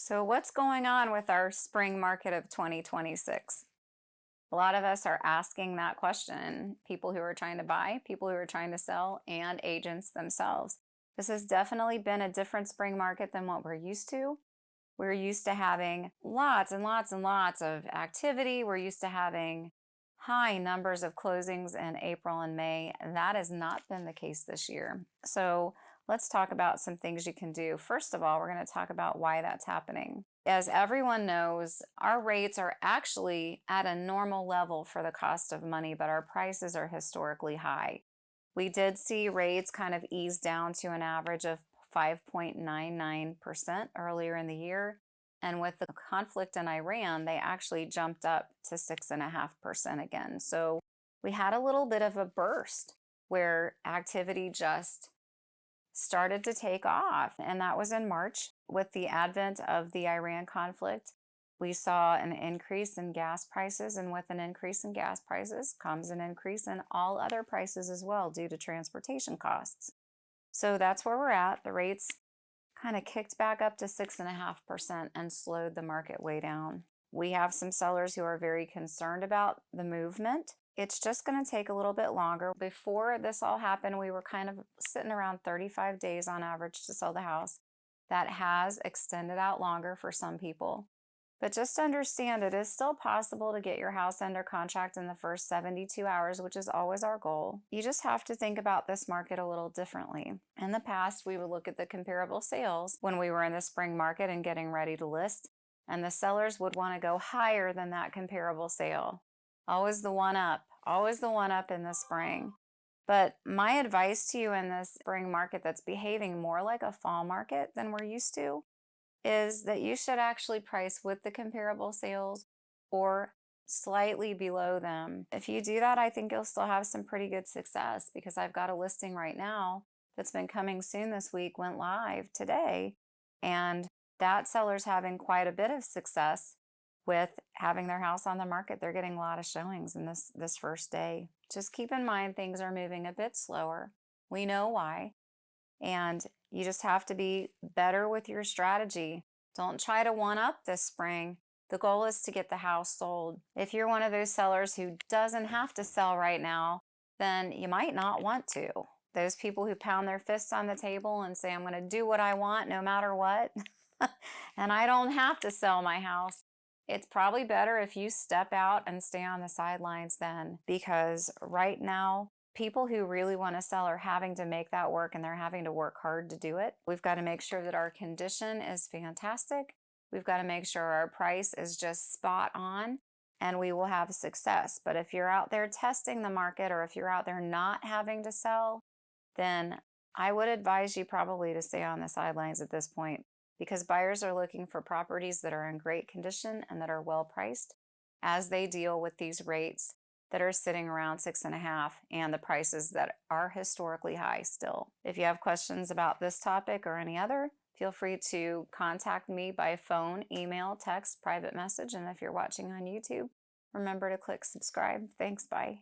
So what's going on with our spring market of 2026? A lot of us are asking that question. People who are trying to buy, people who are trying to sell, and agents themselves. This has definitely been a different spring market than what we're used to. We're used to having lots and lots and lots of activity. We're used to having high numbers of closings in April and May. And that has not been the case this year. So let's talk about some things you can do. First of all, we're going to talk about why that's happening. As everyone knows, our rates are actually at a normal level for the cost of money, but our prices are historically high. We did see rates kind of ease down to an average of 5.99% earlier in the year. And with the conflict in Iran, they actually jumped up to 6.5% again. So we had a little bit of a burst where activity just started to take off. And that was in March. With the advent of the Iran conflict, we saw an increase in gas prices. And with an increase in gas prices comes an increase in all other prices as well due to transportation costs. So that's where we're at. The rates kind of kicked back up to 6.5% and slowed the market way down. We have some sellers who are very concerned about the movement. It's just going to take a little bit longer. Before this all happened, we were kind of sitting around 35 days on average to sell the house. That has extended out longer for some people. But just understand it is still possible to get your house under contract in the first 72 hours, which is always our goal. You just have to think about this market a little differently. In the past, we would look at the comparable sales when we were in the spring market and getting ready to list, and the sellers would want to go higher than that comparable sale. Always the one up in the spring. But my advice to you in this spring market that's behaving more like a fall market than we're used to is that you should actually price with the comparable sales or slightly below them. If you do that, I think you'll still have some pretty good success, because I've got a listing right now that's been coming soon this week, went live today, and that seller's having quite a bit of success with having their house on the market. They're getting a lot of showings in this first day. Just keep in mind things are moving a bit slower. We know why. And you just have to be better with your strategy. Don't try to one up this spring. The goal is to get the house sold. If you're one of those sellers who doesn't have to sell right now, then you might not want to. Those people who pound their fists on the table and say, I'm going to do what I want no matter what, and I don't have to sell my house. It's probably better if you step out and stay on the sidelines then, because right now, people who really want to sell are having to make that work, and they're having to work hard to do it. We've got to make sure that our condition is fantastic. We've got to make sure our price is just spot on, and we will have success. But if you're out there testing the market, or if you're out there not having to sell, then I would advise you probably to stay on the sidelines at this point, because buyers are looking for properties that are in great condition and that are well priced as they deal with these rates that are sitting around 6.5 and the prices that are historically high still. If you have questions about this topic or any other, feel free to contact me by phone, email, text, private message. And if you're watching on YouTube, remember to click subscribe. Thanks, bye.